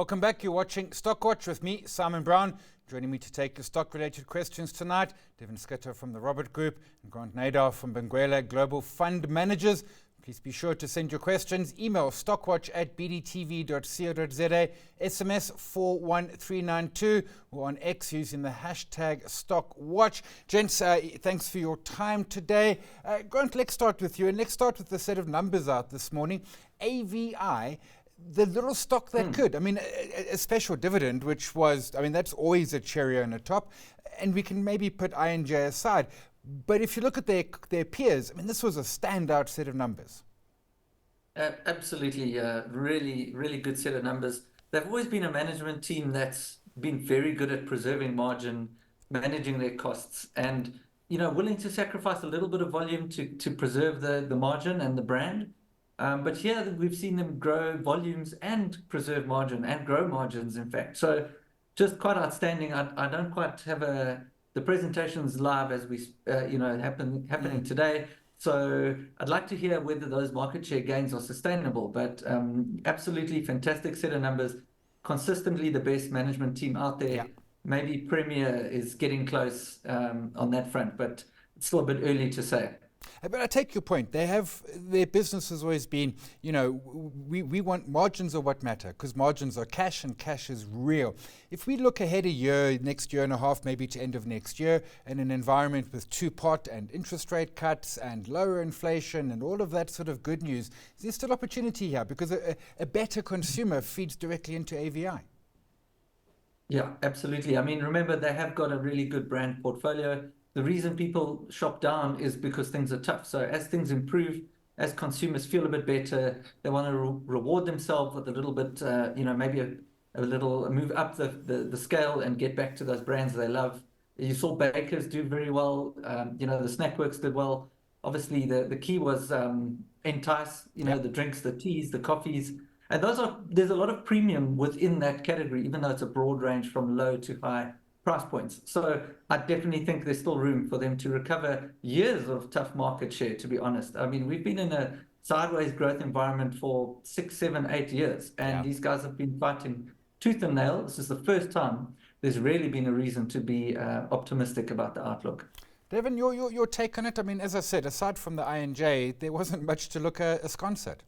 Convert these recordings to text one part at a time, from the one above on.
Welcome back. You're watching Stockwatch with me, Simon Brown. Joining me to take your stock-related questions tonight, Devin from the Robert Group and Grant Nader from Benguela Global Fund Managers. Please be sure to send your questions. Email stockwatch@bdtv.co.za, SMS 41392, or on X using the hashtag StockWatch. Gents, thanks for your time today. Grant, let's start with you, and let's start with the set of numbers out this morning. AVI, the little stock that could. I mean, a special dividend, which was, that's always a cherry on the top, and we can maybe put I&J aside. But if you look at their peers, this was a standout set of numbers. Absolutely, really, really good set of numbers. They've always been a management team that's been very good at preserving margin, managing their costs, and willing to sacrifice a little bit of volume to preserve the margin and the brand. But here we've seen them grow volumes and preserve margin and grow margins, in fact. So just quite outstanding. I don't quite have the presentation's live as we happening today. So I'd like to hear whether those market share gains are sustainable. But absolutely fantastic set of numbers. Consistently the best management team out there. Yeah. Maybe Premier is getting close on that front, but it's still a bit early to say. But I take your point. Their business has always been, we want margins are what matter, because margins are cash and cash is real. If we look ahead a year, next year and a half, maybe to end of next year, in an environment with two-pot and interest rate cuts and lower inflation and all of that sort of good news, is there still opportunity here? Because a better consumer feeds directly into AVI. Yeah, absolutely. Remember, they have got a really good brand portfolio. The reason people shop down is because things are tough. So as things improve, as consumers feel a bit better, they want to reward themselves with a little bit, maybe a little move up the scale and get back to those brands they love. You saw Bakers do very well. The Snackworks did well. Obviously, the key was Entice, the drinks, the teas, the coffees. And there's a lot of premium within that category, even though it's a broad range from low to high price points. So I definitely think there's still room for them to recover years of tough market share, to be honest. We've been in a sideways growth environment for 6, 7, 8 years, and these guys have been fighting tooth and nail. This is the first time there's really been a reason to be optimistic about the outlook. Devin, your take on it? As I said, aside from the I&J, there wasn't much to look askance at.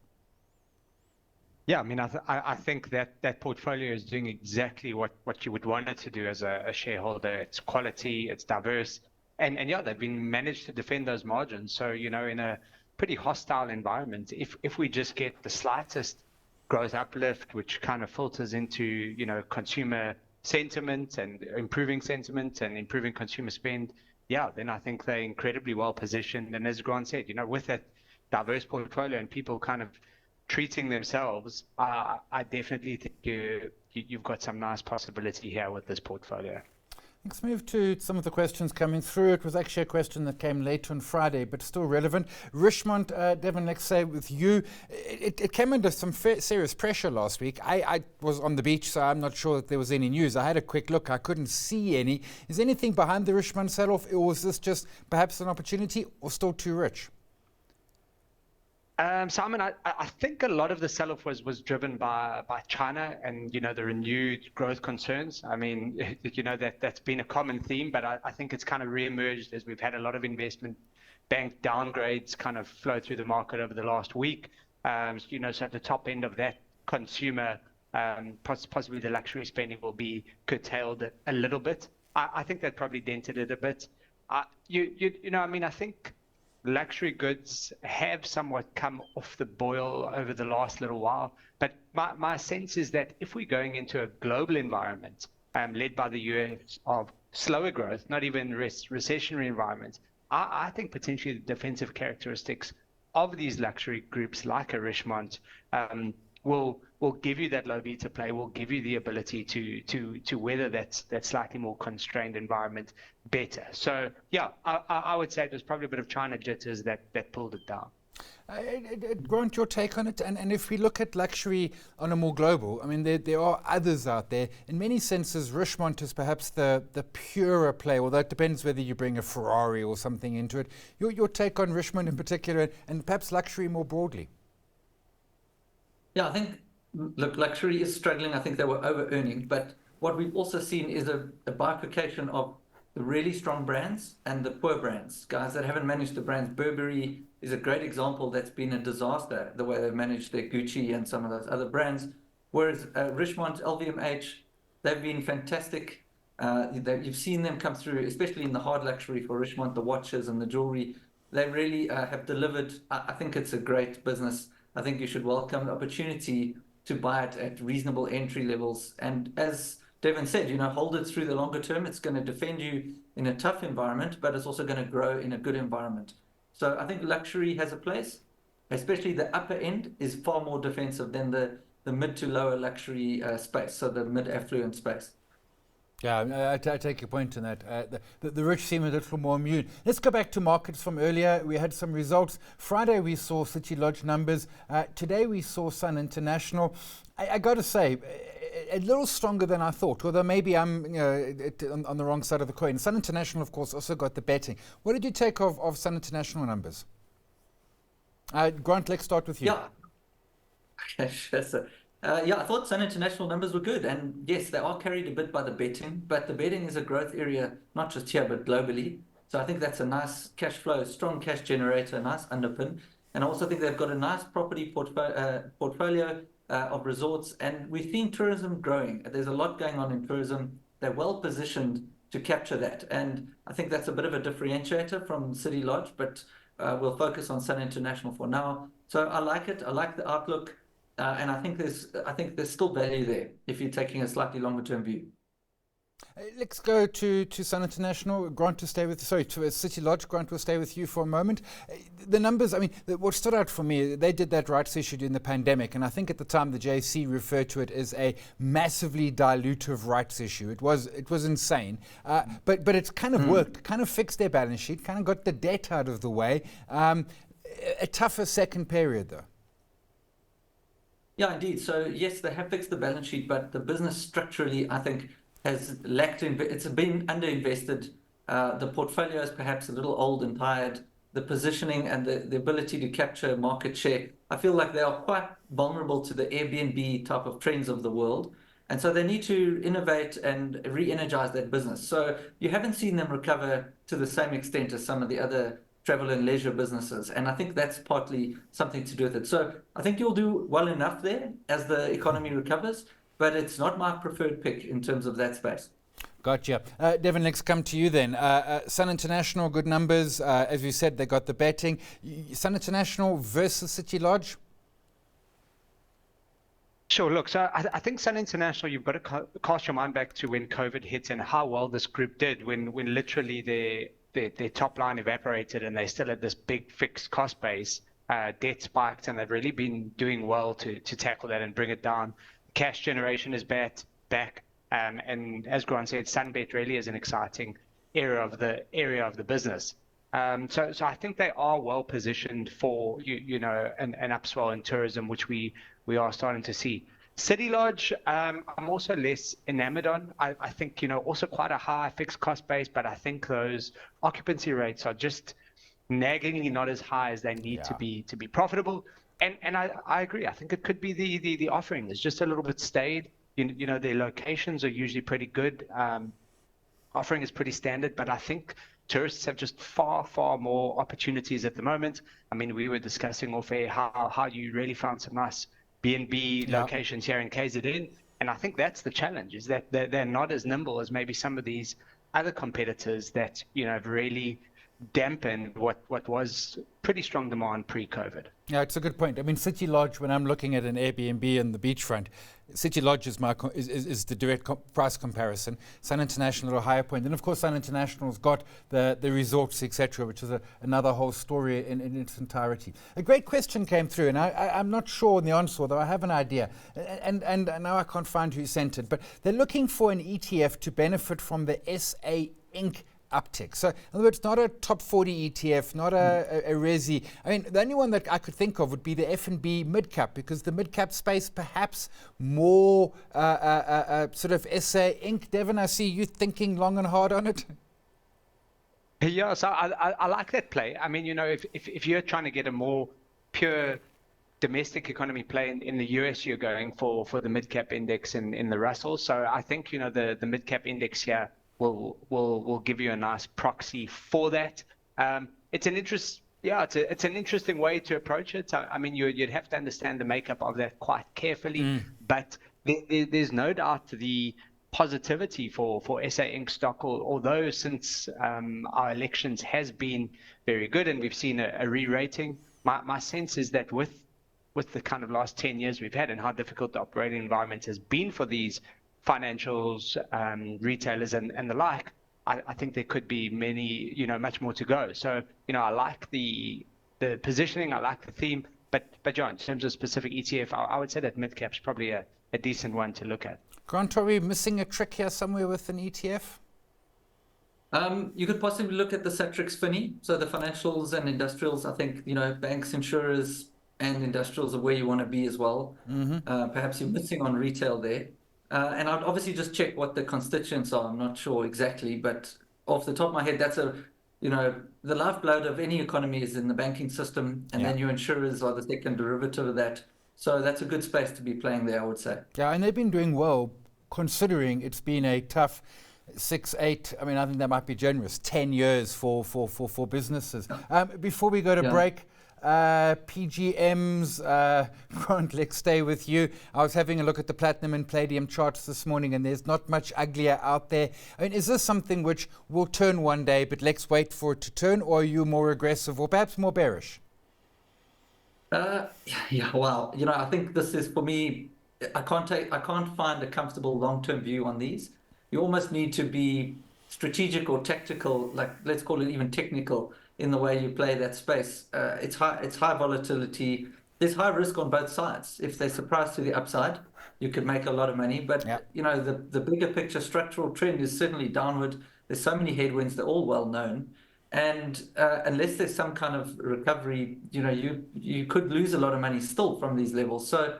Yeah, I think that portfolio is doing exactly what you would want it to do as a shareholder. It's quality, it's diverse, and yeah, they've been managed to defend those margins. So, in a pretty hostile environment, if we just get the slightest growth uplift, which kind of filters into, consumer sentiment and improving consumer spend, yeah, then I think they're incredibly well positioned. And as Grant said, with that diverse portfolio and people kind of treating themselves, I definitely think you've got some nice possibility here with this portfolio. Let's move to some of the questions coming through. It was actually a question that came late on Friday, but still relevant. Richmond, Devin, let's say with you, it came under some serious pressure last week. I was on the beach, so I'm not sure that there was any news. I had a quick look. I couldn't see any. Is anything behind the Richmond sell-off, or was this just perhaps an opportunity, or still too rich? Simon, I think a lot of the sell-off was driven by China and, the renewed growth concerns. That's been a common theme, but I think it's kind of re-emerged as we've had a lot of investment bank downgrades kind of flow through the market over the last week. So at the top end of that consumer, possibly the luxury spending will be curtailed a little bit. I think that probably dented it a bit. I think luxury goods have somewhat come off the boil over the last little while. But my sense is that if we're going into a global environment led by the US of slower growth, not even recessionary environments, I think potentially the defensive characteristics of these luxury groups like a Richemont will give you that low beta play, will give you the ability to weather that slightly more constrained environment better. So yeah, I would say there's probably a bit of China jitters that pulled it down. Grant, your take on it, and if we look at luxury on a more global, there are others out there. In many senses, Richemont is perhaps the purer play, although it depends whether you bring a Ferrari or something into it. Your take on Richemont in particular, and perhaps luxury more broadly? Yeah, I think Look, luxury is struggling. I think they were over-earning, but what we've also seen is a bifurcation of the really strong brands and the poor brands, guys that haven't managed the brands. Burberry is a great example. That's been a disaster, the way they've managed their Gucci and some of those other brands. Whereas Richemont, LVMH, they've been fantastic. You've seen them come through, especially in the hard luxury for Richemont, the watches and the jewelry. They really have delivered. I think it's a great business. I think you should welcome the opportunity to buy it at reasonable entry levels. And as Devin said, hold it through the longer term. It's going to defend you in a tough environment, but it's also going to grow in a good environment. So I think luxury has a place, especially the upper end is far more defensive than the mid to lower luxury space, so the mid-affluent space. Yeah, I take your point on that. The rich seem a little more immune. Let's go back to markets from earlier. We had some results. Friday we saw City Lodge numbers. Today we saw Sun International. I got to say, a little stronger than I thought, although maybe I'm on the wrong side of the coin. Sun International, of course, also got the betting. What did you take of Sun International numbers? Grant, let's start with you. Yeah. Okay, sure. So, I thought Sun International numbers were good. And yes, they are carried a bit by the betting, but the betting is a growth area, not just here, but globally. So I think that's a nice cash flow, strong cash generator, nice underpin. And I also think they've got a nice property portfolio of resorts. And we've seen tourism growing. There's a lot going on in tourism. They're well positioned to capture that. And I think that's a bit of a differentiator from City Lodge, but we'll focus on Sun International for now. So I like it. I like the outlook. And I think there's still value there if you're taking a slightly longer term view. Let's go to Sun International. Grant to City Lodge. Grant will stay with you for a moment. The numbers, what stood out for me, they did that rights issue during the pandemic, and I think at the time the JSE referred to it as a massively dilutive rights issue. It was insane, but it's kind of worked, kind of fixed their balance sheet, kind of got the debt out of the way. A tougher second period though. Yeah, indeed. So yes, they have fixed the balance sheet, but the business structurally, I think, has lacked. It's been underinvested. The portfolio is perhaps a little old and tired. The positioning and the ability to capture market share, I feel like they are quite vulnerable to the Airbnb type of trends of the world. And so they need to innovate and re-energize that business. So you haven't seen them recover to the same extent as some of the other travel and leisure businesses. And I think that's partly something to do with it. So I think you'll do well enough there as the economy recovers, but it's not my preferred pick in terms of that space. Gotcha. Devin, let's come to you then. Sun International, good numbers. As you said, they got the betting. Sun International versus City Lodge? Sure. Look, so I think Sun International, you've got to cast your mind back to when COVID hit and how well this group did when literally their top line evaporated and they still had this big fixed cost base. Debt spiked, and they've really been doing well to tackle that and bring it down. Cash generation is back. And as Grant said, Sunbet really is an exciting area of the business. So I think they are well positioned for an upswell in tourism, which we are starting to see. City Lodge, I'm also less enamored on. I think also quite a high fixed cost base, but I think those occupancy rates are just naggingly not as high as they need to be profitable. And I agree. I think it could be the offering is just a little bit staid. Their locations are usually pretty good. Offering is pretty standard, but I think tourists have just far more opportunities at the moment. We were discussing off air how you really found some nice B&B locations here in KZN, and I think that's the challenge, is that they're not as nimble as maybe some of these other competitors that have really dampened what was pretty strong demand pre-COVID. Yeah, it's a good point. City Lodge, when I'm looking at an Airbnb on the beachfront, City Lodge is the direct price comparison. Sun International at a higher point. And of course, Sun International's got the resorts, etc., which is another whole story in its entirety. A great question came through, and I'm not sure on the answer, though I have an idea. And now I can't find who sent it. But they're looking for an ETF to benefit from the SA Inc. uptick. So in other words, not a top 40 ETF, not a resi. The only one that I could think of would be the F&B mid-cap, because the mid-cap space perhaps more sort of SA Inc. Devin, I see you thinking long and hard on it. Yeah, so I like that play. If you're trying to get a more pure domestic economy play in the US, you're going for the mid-cap index in the Russell. So I think, the mid-cap index here will give you a nice proxy for that. It's an it's an interesting way to approach it. I mean, you'd have to understand the makeup of that quite carefully, but there's no doubt the positivity for SA Inc. stock, although since our elections has been very good and we've seen a re-rating. My sense is that with the kind of last 10 years we've had and how difficult the operating environment has been for these financials, retailers and the like, I think there could be many, much more to go. So, I like the positioning, I like the theme, but John, in terms of specific ETF, I would say that mid-cap's probably a decent one to look at. Grant, are we missing a trick here somewhere with an ETF? You could possibly look at the Satrix FINI, so the financials and industrials. I think, banks, insurers, and industrials are where you want to be as well. Perhaps you're missing on retail there. And I'd obviously just check what the constituents are. I'm not sure exactly, but off the top of my head, that's the lifeblood of any economy is in the banking system, and then your insurers are the second derivative of that. So that's a good space to be playing there, I would say. Yeah, and they've been doing well, considering it's been a tough 6, 8, I mean, I think that might be generous, 10 years for businesses. Before we go to break, PGMs, Grant, let's stay with you. I was having a look at the platinum and palladium charts this morning, and there's not much uglier out there. I mean, is this something which will turn one day, but let's wait for it to turn, or are you more aggressive or perhaps more bearish? Well, I think this is, for me, I can't find a comfortable long-term view on these. You almost need to be strategic or tactical, like let's call it even technical, in the way you play that space. It's high volatility. There's high risk on both sides. If they surprise to the upside, you could make a lot of money. But the bigger picture structural trend is certainly downward. There's so many headwinds, they're all well known. And unless there's some kind of recovery, you could lose a lot of money still from these levels. So,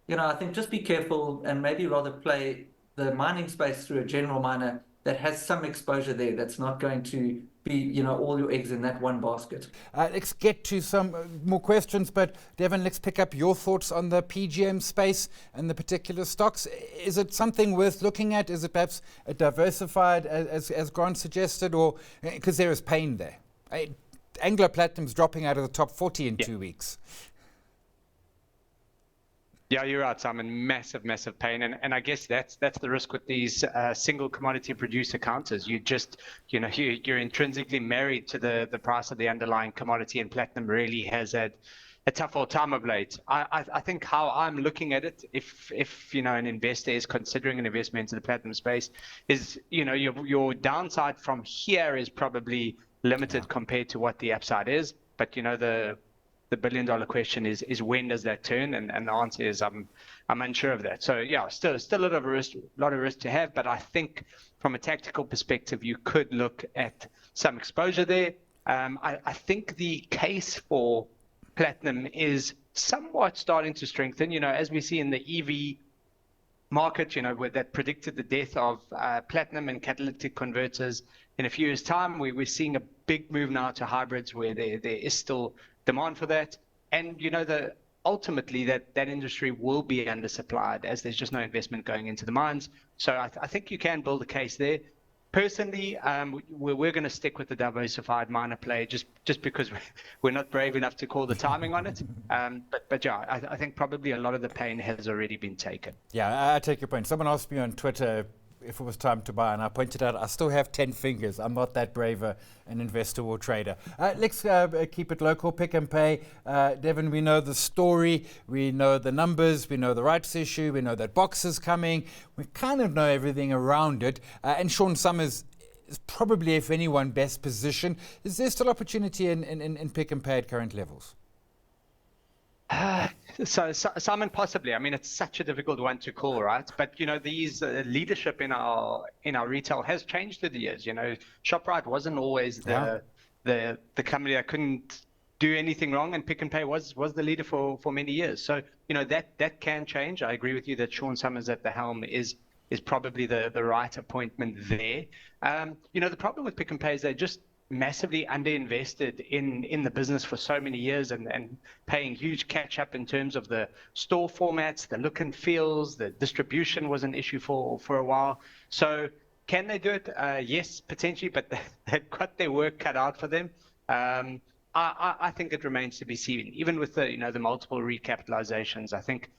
I think just be careful and maybe rather play the mining space through a general miner that has some exposure there, that's not going to be, all your eggs in that one basket. Let's get to some more questions, but Devin, let's pick up your thoughts on the PGM space and the particular stocks. Is it something worth looking at? Is it perhaps a diversified, as Grant suggested, or because there is pain there? Anglo Platinum's dropping out of the top 40 in 2 weeks. Yeah, you're right, Simon. Massive pain, and I guess that's the risk with these single commodity producer counters. You just, you're intrinsically married to the price of the underlying commodity, and platinum really has had a tough old time of late. I think how I'm looking at it, if an investor is considering an investment into the platinum space, is your downside from here is probably limited compared to what the upside is, but the billion-dollar question is when does that turn? And the answer is I'm unsure of that. So still a lot of risk to have, but I think from a tactical perspective, you could look at some exposure there. I think the case for platinum is somewhat starting to strengthen. As we see in the EV market, where that predicted the death of platinum and catalytic converters in a few years' time. We're seeing a big move now to hybrids where there is still demand for that, and ultimately that industry will be undersupplied as there's just no investment going into the mines. So I think you can build a case there. Personally, we're going to stick with the diversified miner play just because we're not brave enough to call the timing on it. But I think probably a lot of the pain has already been taken. Yeah, I take your point. Someone asked me on Twitter if it was time to buy, and I pointed out I still have 10 fingers. I'm not that brave an investor or trader. Let's keep it local, pick and pay. Devin, we know the story, we know the numbers, we know the rights issue, we know that box is coming. We kind of know everything around it. And Sean Summers is probably, if anyone, best positioned. Is there still opportunity in pick and pay at current levels? So Simon, possibly. I mean, it's such a difficult one to call, right? But these leadership in our retail has changed through the years. Shoprite wasn't always the company that couldn't do anything wrong, and Pick n Pay was the leader for many years. So that can change. I agree with you that Sean Summers at the helm is probably the right appointment there. The problem with Pick n Pay is massively underinvested in the business for so many years and paying huge catch up in terms of the store formats, the look and feels, the distribution was an issue for a while. So can they do it? Yes, potentially, but they've got their work cut out for them. I think it remains to be seen. Even with the the multiple recapitalizations, I think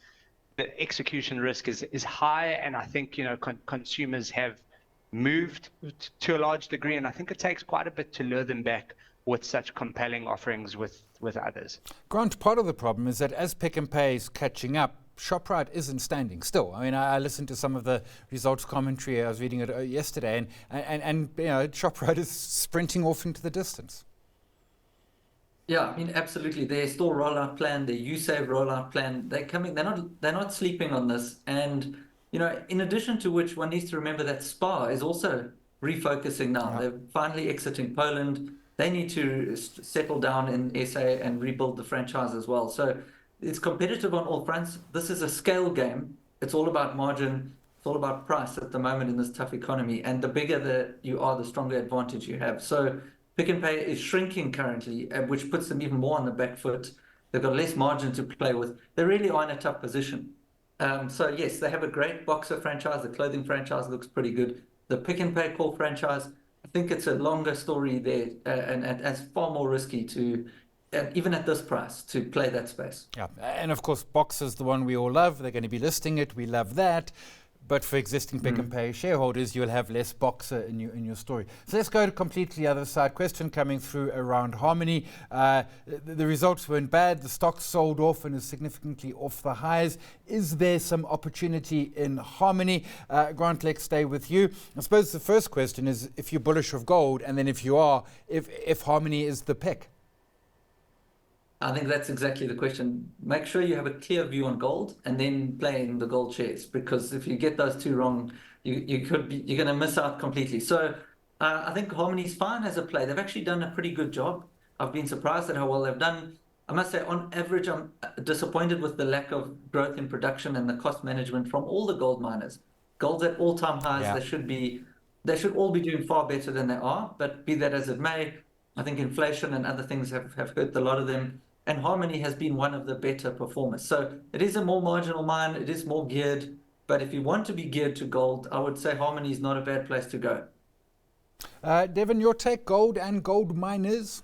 the execution risk is high, and I think consumers have moved to a large degree, and I think it takes quite a bit to lure them back with such compelling offerings with others. Grant, part of the problem is that as Pick n Pay is catching up, ShopRite isn't standing still. I mean, I listened to some of the results commentary. I was reading it yesterday, and ShopRite is sprinting off into the distance. Yeah, I mean, absolutely. Their store rollout plan, their USave rollout plan, they're coming. They're not sleeping on this. And in addition to which, one needs to remember that Spar is also refocusing now. Yeah. They're finally exiting Poland. They need to settle down in SA and rebuild the franchise as well. So it's competitive on all fronts. This is a scale game. It's all about margin. It's all about price at the moment in this tough economy. And the bigger that you are, the stronger advantage you have. So Pick n Pay is shrinking currently, which puts them even more on the back foot. They've got less margin to play with. They really are in a tough position. So yes, they have a great Boxer franchise. The clothing franchise looks pretty good. The Pick n Pay core franchise, I think it's a longer story there, and it's far more risky to, even at this price, to play that space. Yeah, and of course, Boxer's the one we all love. They're going to be listing it. We love that. But for existing Pick n Pay shareholders, you'll have less Boxer in your story. So let's go to completely the other side. Question coming through around Harmony. The results weren't bad. The stock sold off and is significantly off the highs. Is there some opportunity in Harmony? Grant, let's stay with you. I suppose the first question is if you're bullish of gold, and then if you are, if Harmony is the pick. I think that's exactly the question. Make sure you have a clear view on gold and then play in the gold shares, because if you get those two wrong, you're going to miss out completely. So I think Harmony's fine as a play. They've actually done a pretty good job. I've been surprised at how well they've done. I must say, on average, I'm disappointed with the lack of growth in production and the cost management from all the gold miners. Gold's at all-time highs. Yeah. They should all be doing far better than they are. But be that as it may, I think inflation and other things have hurt a lot of them. And Harmony has been one of the better performers. So it is a more marginal mine. It is more geared. But if you want to be geared to gold, I would say Harmony is not a bad place to go. Devin, your take, gold and gold miners?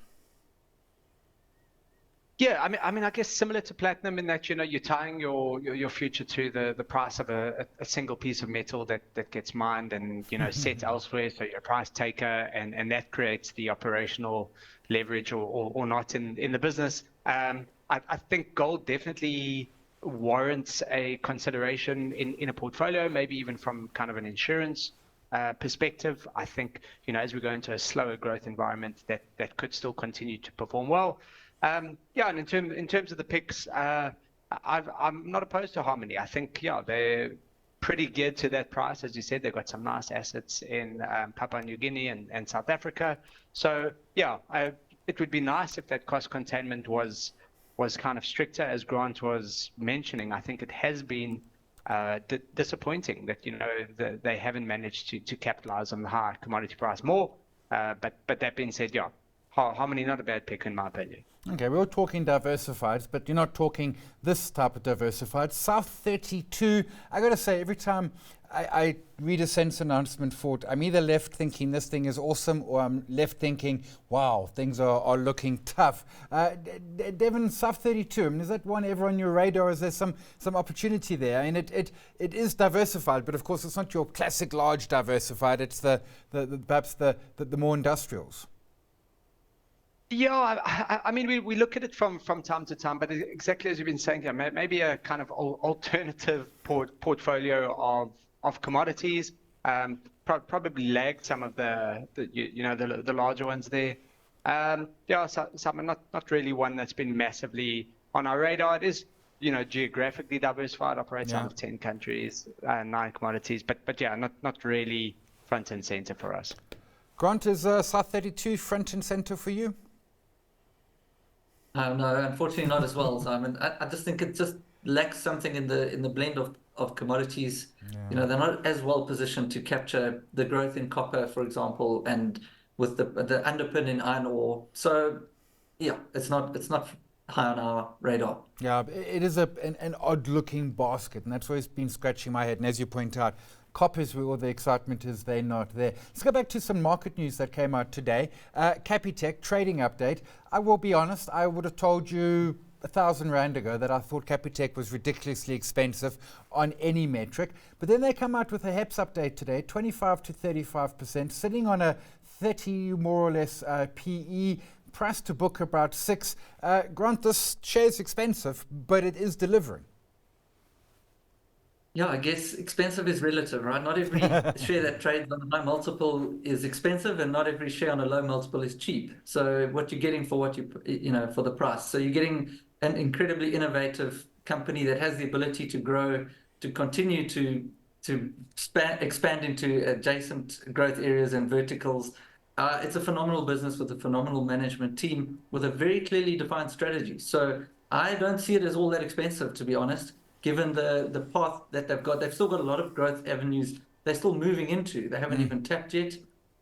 Yeah, I mean, I guess similar to platinum in that you're tying your future to the price of a single piece of metal that gets mined and set elsewhere. So you're a price taker, and that creates the operational leverage or not in the business. I think gold definitely warrants a consideration in a portfolio, maybe even from kind of an insurance perspective. I think as we go into a slower growth environment, that could still continue to perform well. And in terms of the picks, I'm not opposed to Harmony. I think they're pretty geared to that price. As you said, they've got some nice assets in Papua New Guinea and South Africa. So it would be nice if that cost containment was kind of stricter, as Grant was mentioning. I think it has been disappointing that they haven't managed to capitalize on the high commodity price more. But that being said, Harmony not a bad pick in my opinion. Okay, we're talking diversified, but you're not talking this type of diversified. South 32, I got to say, every time I read a sense announcement for it, I'm either left thinking this thing is awesome, or I'm left thinking, wow, things are looking tough. Devin, South 32, I mean, is that one ever on your radar? Or is there some opportunity there? I mean, it is diversified, but of course it's not your classic large diversified. It's perhaps the more industrials. Yeah, I mean, we look at it from time to time, but exactly as you've been saying here, maybe a kind of alternative portfolio of commodities. Probably lagged some of the larger ones there. Some not really one that's been massively on our radar. It is geographically diversified, operates out of 10 countries, 9 commodities, but not really front and center for us. Grant, is South 32 front and center for you? No, unfortunately not as well, Simon. I just think it just lacks something in the blend of commodities. Yeah. They're not as well positioned to capture the growth in copper, for example, and with the underpin in iron ore. So yeah, it's not high on our radar. Yeah, it is an odd-looking basket, and that's always been scratching my head. And as you point out, copper is where all the excitement is, they're not there. Let's go back to some market news that came out today. Capitec trading update. I will be honest, I would have told you 1,000 Rand ago that I thought Capitec was ridiculously expensive on any metric. But then they come out with a HEPS update today, 25 to 35%, sitting on a 30 more or less PE. Price to book about 6. Grant, this share is expensive, but it is delivering. Yeah, I guess expensive is relative, right? Not every share that trades on a high multiple is expensive, and not every share on a low multiple is cheap. So what you're getting for what for the price. So you're getting an incredibly innovative company that has the ability to grow, to continue to expand into adjacent growth areas and verticals. It's a phenomenal business with a phenomenal management team with a very clearly defined strategy. So I don't see it as all that expensive, to be honest, given the path that they've got. They've still got a lot of growth avenues they're still moving into. They haven't even tapped yet.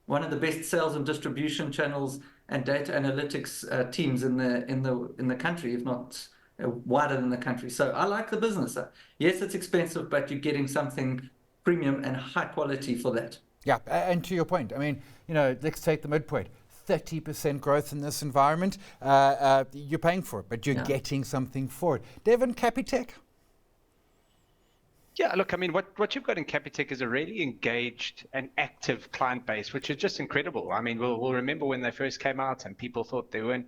One of the best sales and distribution channels and data analytics teams in the country, if not wider than the country. So I like the business. Yes, it's expensive, but you're getting something premium and high quality for that. Yeah, and to your point, I mean, let's take the midpoint. 30% growth in this environment. You're paying for it, but you're getting something for it. Devin, Capitec? Yeah, look, I mean, what you've got in Capitec is a really engaged and active client base, which is just incredible. I mean, we'll remember when they first came out and people thought there weren't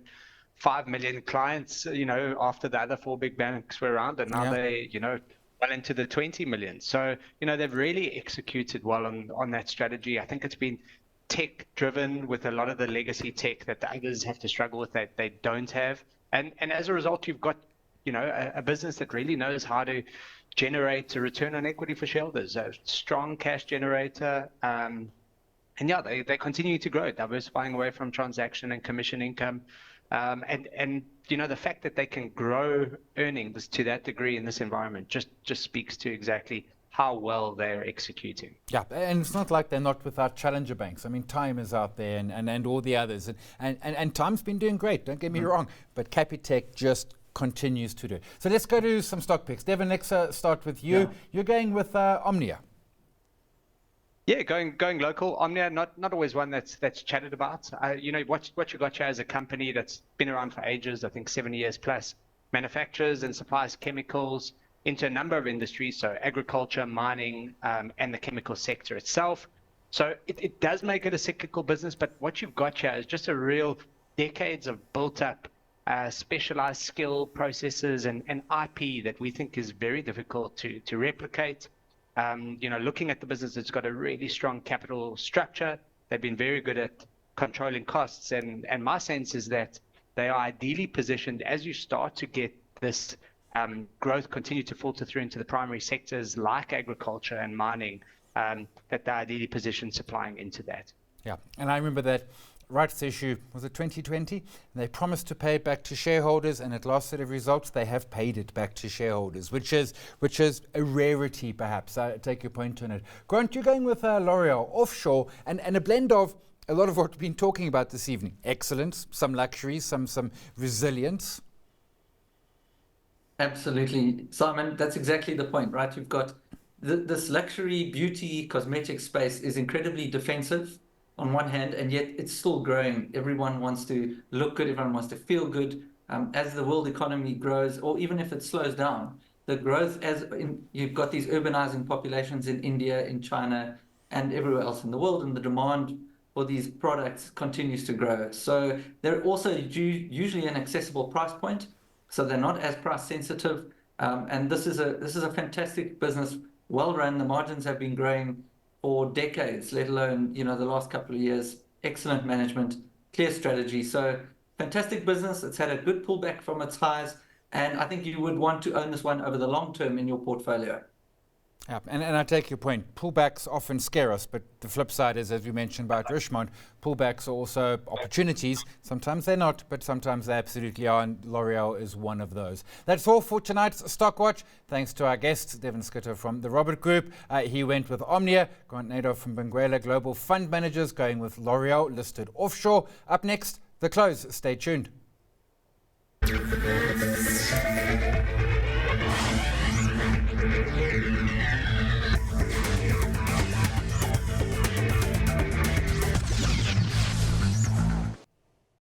5 million clients, after the other 4 big banks were around, and now they, well into the 20 million. So, they've really executed well on that strategy. I think it's been tech driven with a lot of the legacy tech that the others have to struggle with that they don't have. And as a result, you've got, a business that really knows how to generate a return on equity for shareholders, a strong cash generator. And yeah, they continue to grow, diversifying away from transaction and commission income. And the fact that they can grow earnings to that degree in this environment just speaks to exactly how well they're executing. Yeah, and it's not like they're not without challenger banks. I mean, Time is out there and all the others. And Time's been doing great, don't get me wrong, but Capitec just continues to do. So let's go to some stock picks. Devin, let's start with you. Yeah. You're going with Omnia. Yeah, going local. Omnia, not always one that's chatted about. What you got here is a company that's been around for ages, I think 7 years plus, manufactures and supplies chemicals into a number of industries, so agriculture, mining, and the chemical sector itself. So it does make it a cyclical business, but what you've got here is just a real decades of built up specialized skill processes and IP that we think is very difficult to replicate. Looking at the business, it's got a really strong capital structure. They've been very good at controlling costs, and my sense is that they are ideally positioned as you start to get this growth continue to filter through into the primary sectors like agriculture and mining, that they're ideally positioned supplying into that. Yeah, and I remember that rights issue, was it 2020? They promised to pay it back to shareholders, and at last set of results, they have paid it back to shareholders, which is a rarity, perhaps. I take your point on it. Grant, you're going with L'Oreal offshore, and a blend of a lot of what we've been talking about this evening. Excellence, some luxuries, some resilience. Absolutely, Simon. That's exactly the point, right? You've got this luxury beauty cosmetic space is incredibly defensive on one hand, and yet it's still growing. Everyone wants to look good, everyone wants to feel good. As the world economy grows, or even if it slows down, the growth you've got these urbanizing populations in India, in China, and everywhere else in the world, and the demand for these products continues to grow. So they're also usually an accessible price point, so they're not as price sensitive. And this is a fantastic business, well run. The margins have been growing for decades, let alone the last couple of years. Excellent management, clear strategy. So fantastic business. It's had a good pullback from its highs, and I think you would want to own this one over the long term in your portfolio. Yeah, and I take your point. Pullbacks often scare us, but the flip side is, as we mentioned about Richmond, pullbacks are also opportunities. Sometimes they're not, but sometimes they absolutely are, and L'Oreal is one of those. That's all for tonight's Stock Watch. Thanks to our guests, Devin Shutte from the Robert Group. He went with Omnia. Grant Nader from Benguela Global Fund Managers going with L'Oreal, listed offshore. Up next, The Close. Stay tuned.